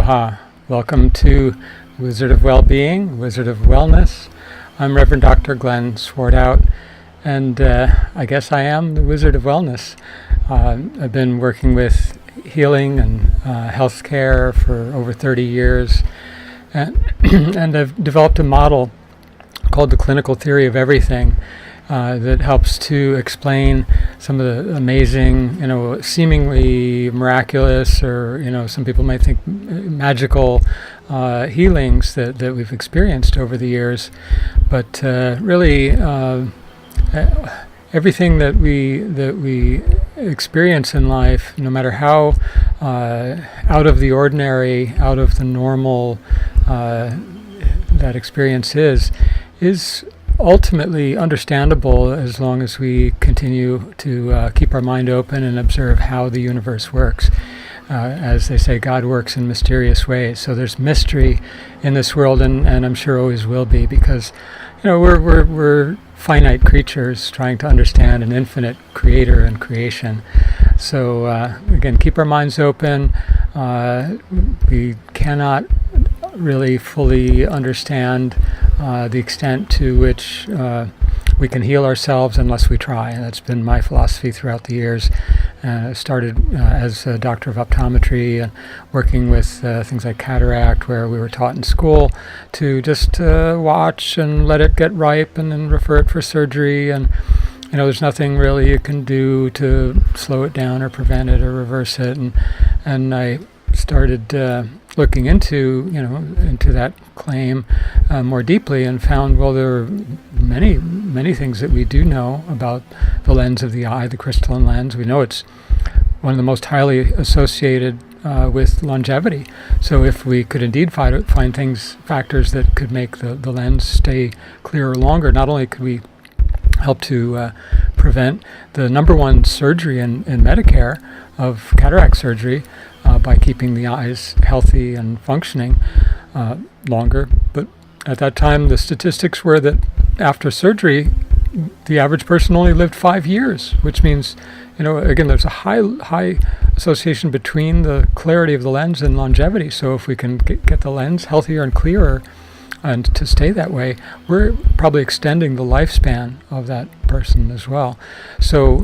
Aloha. Welcome to Wizard of Wellbeing, Wizard of Wellness. I'm Reverend Dr. Glen Swartwout, and I guess I am the Wizard of Wellness. I've been working with healing and healthcare for over 30 years, and I've developed a model called the clinical theory of everything that helps to explain some of the amazing, seemingly miraculous, or some people might think magical healings that we've experienced over the years. But really, everything that we experience in life, no matter how out of the ordinary, out of the normal that experience is ultimately understandable as long as we continue to keep our mind open and observe how the universe works. As they say, God works in mysterious ways. So there's mystery in this world, and I'm sure always will be, because we're finite creatures trying to understand an infinite creator and creation. So again, keep our minds open. We cannot really fully understand the extent to which we can heal ourselves unless we try. And that's been my philosophy throughout the years. Started as a doctor of optometry and working with things like cataract, where we were taught in school to just watch and let it get ripe and then refer it for surgery. And there's nothing really you can do to slow it down or prevent it or reverse it. And I started looking into that claim more deeply, and found, well, there are many things that we do know about the lens of the eye, the crystalline lens. We know it's one of the most highly associated with longevity. So if we could indeed find factors that could make the lens stay clearer longer, not only could we help to prevent the number one surgery in Medicare of cataract surgery by keeping the eyes healthy and functioning longer. But at that time, the statistics were that after surgery, the average person only lived 5 years, which means, again, there's a high association between the clarity of the lens and longevity. So if we can get the lens healthier and clearer, and to stay that way, we're probably extending the lifespan of that person as well. So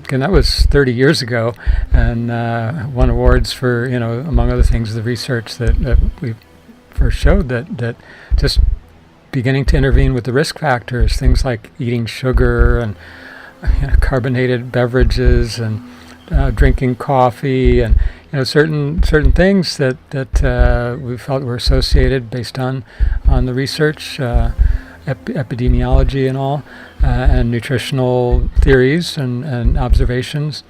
again, that was 30 years ago, and won awards for, among other things, the research that we first showed that just beginning to intervene with the risk factors, things like eating sugar and carbonated beverages and drinking coffee, and certain things that we felt were associated based on the research, epidemiology and all, and nutritional theories and observations.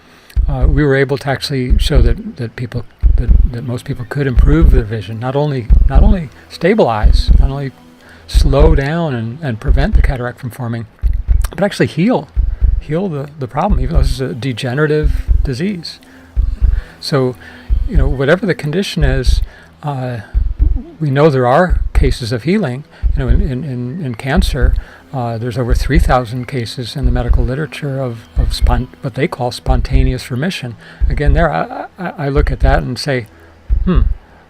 We were able to actually show that most people could improve their vision, not only stabilize, not only slow down and prevent the cataract from forming, but actually heal the problem, even though this is a degenerative disease. So, whatever the condition is, we know there are cases of healing. In cancer, there's over 3,000 cases in the medical literature of what they call spontaneous remission. Again, there I look at that and say,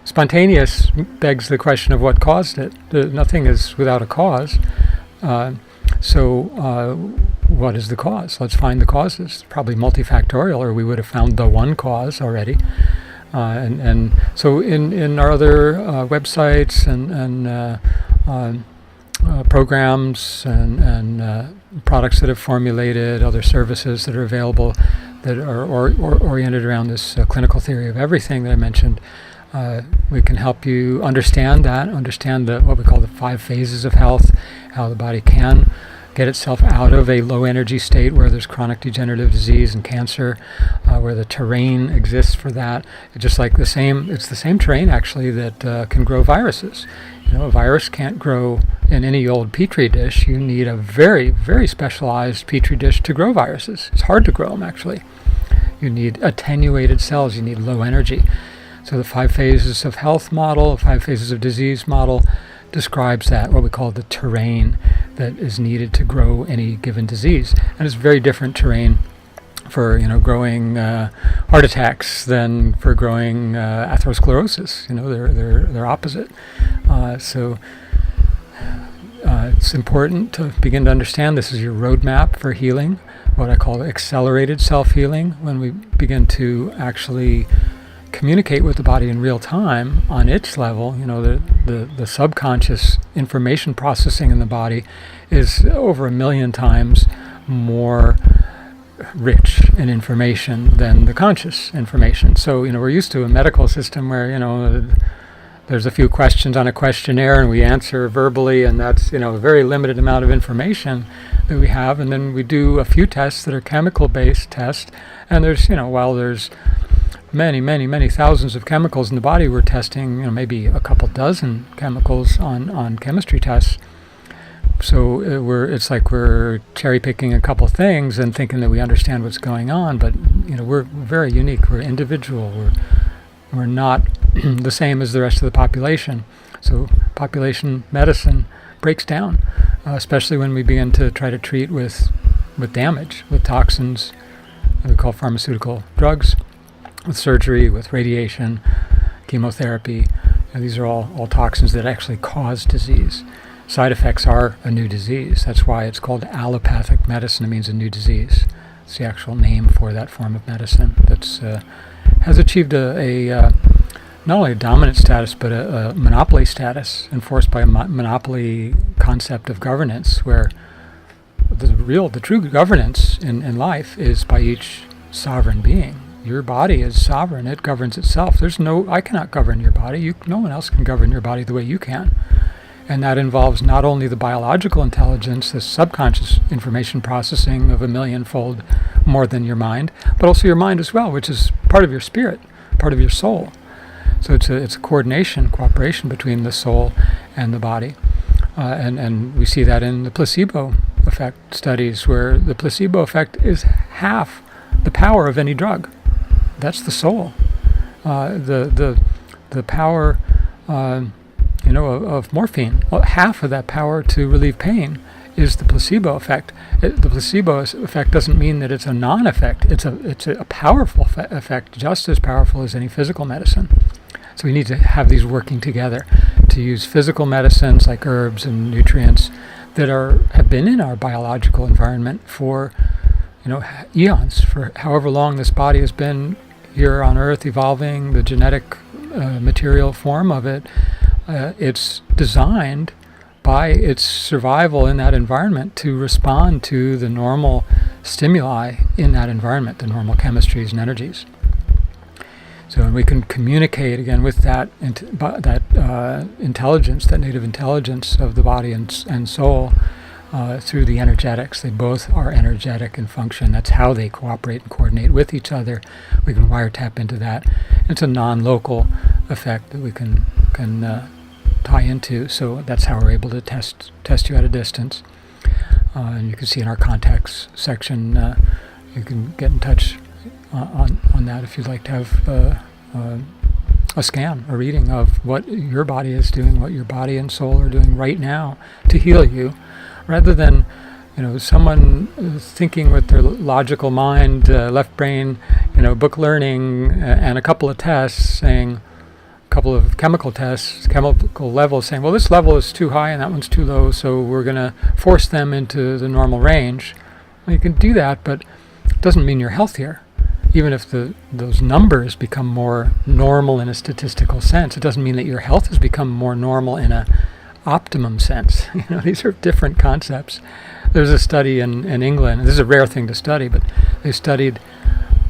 spontaneous begs the question of what caused it. Nothing is without a cause. So what is the cause? Let's find the causes. Probably multifactorial, or we would have found the one cause already. And so in our other websites and programs and products that have formulated, other services that are available that are oriented around this clinical theory of everything that I mentioned, we can help you understand what we call the 5 phases of health, how the body can get itself out of a low energy state where there's chronic degenerative disease and cancer, where the terrain exists for that. It's just like it's the same terrain actually that can grow viruses. A virus can't grow in any old petri dish. You need a very, very specialized petri dish to grow viruses. It's hard to grow them actually. You need attenuated cells, you need low energy. So the 5 phases of health model, 5 phases of disease model, describes that, what we call the terrain that is needed to grow any given disease. And it's very different terrain for growing heart attacks than for growing atherosclerosis. They're opposite. So it's important to begin to understand this is your roadmap for healing, what I call accelerated self-healing, when we begin to actually communicate with the body in real time on its level. The subconscious information processing in the body is over 1 million times more rich in information than the conscious information. So, we're used to a medical system where, there's a few questions on a questionnaire and we answer verbally, and that's, a very limited amount of information that we have. And then we do a few tests that are chemical-based tests, and there's, while there's many thousands of chemicals in the body, we're testing, maybe a couple dozen chemicals on chemistry tests. So it's like we're cherry picking a couple things and thinking that we understand what's going on, but we're very unique. We're individual. We're not the same as the rest of the population. So population medicine breaks down, especially when we begin to try to treat with damage, with toxins, what we call pharmaceutical drugs, with surgery, with radiation, chemotherapy. These are all toxins that actually cause disease. Side effects are a new disease. That's why it's called allopathic medicine. It means a new disease. It's the actual name for that form of medicine that's has achieved a not only a dominant status, but a monopoly status enforced by a monopoly concept of governance, where the true governance in life is by each sovereign being. Your body is sovereign. It governs itself. I cannot govern your body. No one else can govern your body the way you can. And that involves not only the biological intelligence, the subconscious information processing of 1 million-fold more than your mind, but also your mind as well, which is part of your spirit, part of your soul. So it's a cooperation between the soul and the body. And we see that in the placebo effect studies, where the placebo effect is half the power of any drug. That's the soul. The power of morphine. Well, half of that power to relieve pain is the placebo effect. The placebo effect doesn't mean that it's a non-effect. It's a powerful effect, just as powerful as any physical medicine. So we need to have these working together, to use physical medicines like herbs and nutrients that have been in our biological environment for eons, for however long this body has been here on Earth, evolving, the genetic material form of it. It's designed by its survival in that environment to respond to the normal stimuli in that environment, the normal chemistries and energies. So we can communicate again with that intelligence, that native intelligence of the body and soul through the energetics. They both are energetic in function. That's how they cooperate and coordinate with each other. We can wiretap into that. It's a non-local effect that we can tie into. So that's how we're able to test you at a distance. And you can see in our contacts section, you can get in touch on that if you'd like to have a scan, a reading of what your body is doing, what your body and soul are doing right now to heal you, rather than someone thinking with their logical mind, left brain, book learning, and a couple of tests saying, a couple of chemical tests, chemical levels saying, well, this level is too high and that one's too low, so we're going to force them into the normal range. Well, you can do that, but it doesn't mean you're healthier. Even if those numbers become more normal in a statistical sense, it doesn't mean that your health has become more normal in a optimum sense. These are different concepts. There's a study in England, and this is a rare thing to study, but they studied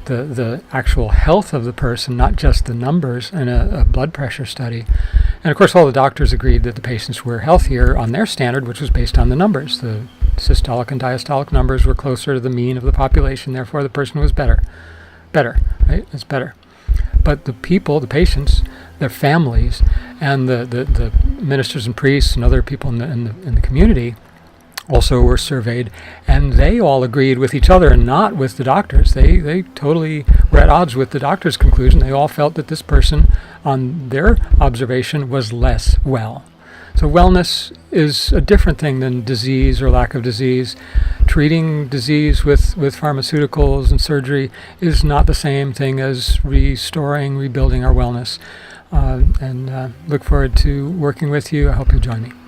the actual health of the person, not just the numbers, in a blood pressure study. And of course all the doctors agreed that the patients were healthier on their standard, which was based on the numbers. The systolic and diastolic numbers were closer to the mean of the population, therefore the person was better, right? It's better. But the people, the patients, their families, and the ministers and priests and other people in the community also were surveyed, and they all agreed with each other and not with the doctors. They totally were at odds with the doctor's conclusion. They all felt that this person, on their observation, was less well. So wellness is a different thing than disease or lack of disease. treating disease with pharmaceuticals and surgery is not the same thing as rebuilding our wellness. And look forward to working with you. I hope you'll join me.